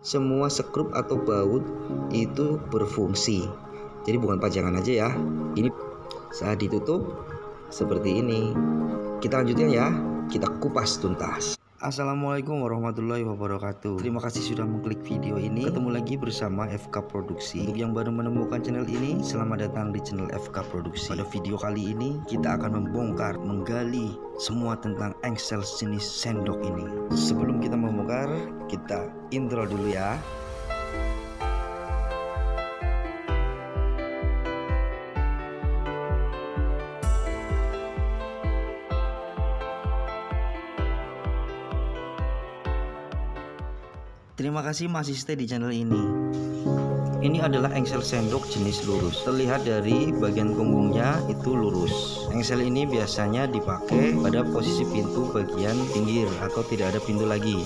semua skrup atau baut itu berfungsi. Jadi bukan pajangan aja ya. Ini saat ditutup seperti ini. Kita lanjutkan ya. Kita kupas tuntas. Assalamualaikum warahmatullahi wabarakatuh. Terima kasih sudah mengklik video ini. Ketemu lagi bersama FK Produksi. Untuk yang baru menemukan channel ini, selamat datang di channel FK Produksi. Pada video kali ini kita akan membongkar, menggali semua tentang engsel jenis sendok ini. Sebelum kita membongkar, kita intro dulu ya. Terima kasih masih stay di channel ini. Ini adalah engsel sendok jenis lurus. Terlihat dari bagian punggungnya itu lurus. Engsel ini biasanya dipakai pada posisi pintu bagian pinggir atau tidak ada pintu lagi.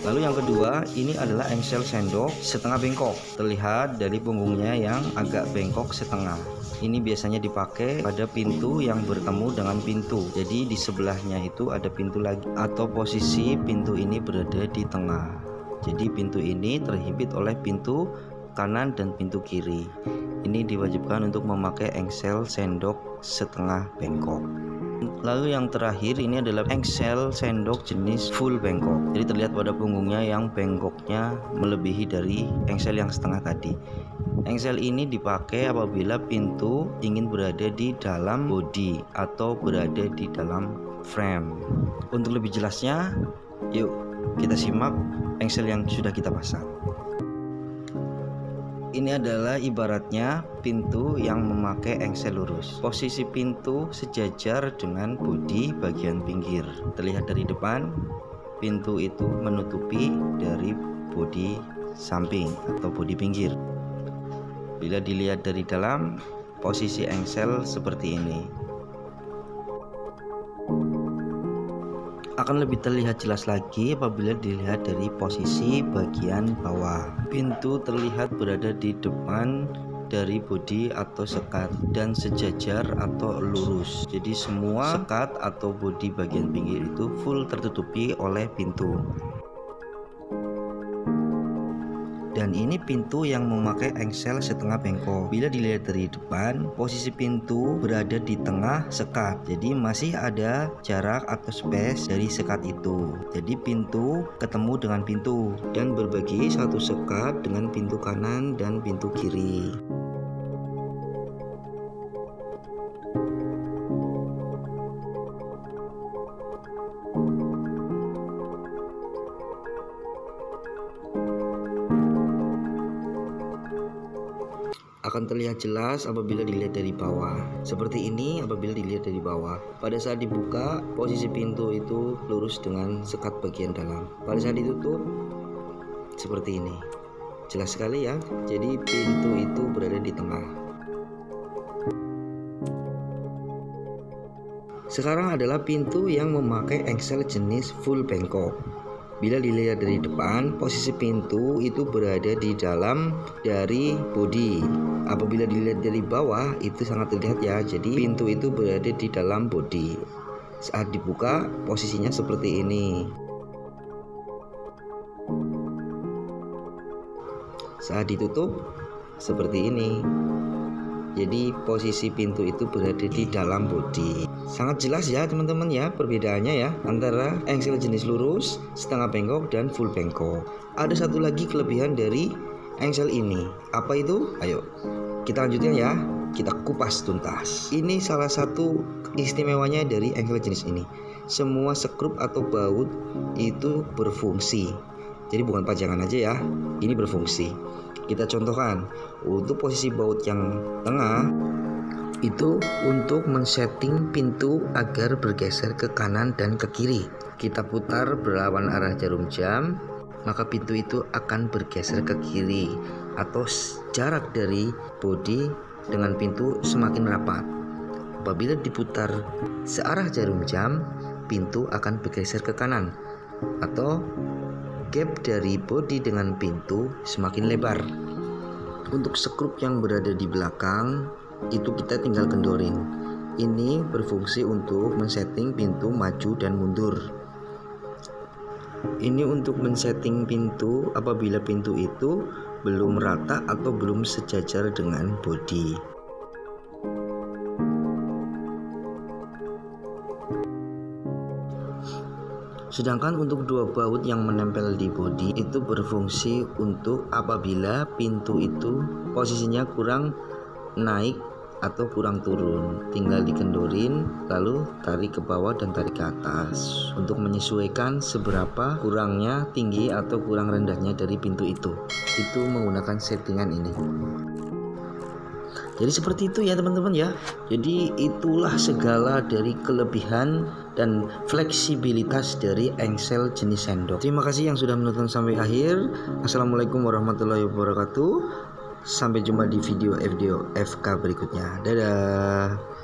Lalu yang kedua, ini adalah engsel sendok setengah bengkok. Terlihat dari punggungnya yang agak bengkok setengah. Ini biasanya dipakai pada pintu yang bertemu dengan pintu. Jadi di sebelahnya itu ada pintu lagi, atau posisi pintu ini berada di tengah. Jadi pintu ini terhimpit oleh pintu kanan dan pintu kiri. Ini diwajibkan untuk memakai engsel sendok setengah bengkok. Lalu yang terakhir, ini adalah engsel sendok jenis full bengkok. Jadi terlihat pada punggungnya yang bengkoknya melebihi dari engsel yang setengah tadi. Engsel ini dipakai apabila pintu ingin berada di dalam bodi atau berada di dalam frame. Untuk lebih jelasnya, yuk kita simak engsel yang sudah kita pasang. Ini adalah ibaratnya pintu yang memakai engsel lurus. Posisi pintu sejajar dengan bodi bagian pinggir. Terlihat dari depan, pintu itu menutupi dari bodi samping atau bodi pinggir. Bila dilihat dari dalam, posisi engsel seperti ini. Akan lebih terlihat jelas lagi apabila dilihat dari posisi bagian bawah. Pintu terlihat berada di depan dari bodi atau sekat dan sejajar atau lurus. Jadi semua sekat atau bodi bagian pinggir itu full tertutupi oleh pintu. Dan ini pintu yang memakai engsel setengah bengkok. Bila dilihat dari depan, posisi pintu berada di tengah sekat. Jadi masih ada jarak atau space dari sekat itu. Jadi pintu ketemu dengan pintu dan berbagi satu sekat dengan pintu kanan dan pintu kiri. Akan terlihat jelas apabila dilihat dari bawah. Seperti ini apabila dilihat dari bawah. Pada saat dibuka, posisi pintu itu lurus dengan sekat bagian dalam. Pada saat ditutup, seperti ini. Jelas sekali ya. Jadi pintu itu berada di tengah. Sekarang adalah pintu yang memakai engsel jenis full bengkok. Bila dilihat dari depan, posisi pintu itu berada di dalam dari bodi. Apabila dilihat dari bawah, itu sangat terlihat ya. Jadi pintu itu berada di dalam bodi. Saat dibuka, posisinya seperti ini. Saat ditutup, seperti ini. Jadi posisi pintu itu berada di dalam bodi. Sangat jelas ya teman-teman ya perbedaannya ya antara engsel jenis lurus, setengah bengkok dan full bengkok. Ada satu lagi kelebihan dari engsel ini. Apa itu? Ayo kita lanjutkan ya. Kita kupas tuntas. Ini salah satu istimewanya dari engsel jenis ini. Semua skrup atau baut itu berfungsi. Jadi bukan pajangan aja ya. Ini berfungsi. Kita contohkan, untuk posisi baut yang tengah itu untuk men-setting pintu agar bergeser ke kanan dan ke kiri. Kita putar berlawan arah jarum jam, maka pintu itu akan bergeser ke kiri, atau jarak dari bodi dengan pintu semakin rapat. Apabila diputar searah jarum jam, pintu akan bergeser ke kanan, atau gap dari bodi dengan pintu semakin lebar. Untuk skrup yang berada di belakang itu kita tinggal kendorin. Ini berfungsi untuk men-setting pintu maju dan mundur. Ini untuk men-setting pintu apabila pintu itu belum rata atau belum sejajar dengan bodi. Sedangkan untuk dua baut yang menempel di bodi itu berfungsi untuk apabila pintu itu posisinya kurang naik atau kurang turun, tinggal dikendorin lalu tarik ke bawah dan tarik ke atas untuk menyesuaikan seberapa kurangnya tinggi atau kurang rendahnya dari pintu itu menggunakan settingan ini. Jadi seperti itu ya teman-teman ya. Jadi itulah segala dari kelebihan dan fleksibilitas dari engsel jenis sendok. Terima kasih yang sudah menonton sampai akhir. Assalamualaikum warahmatullahi wabarakatuh. Sampai jumpa di video FK berikutnya. Dadah.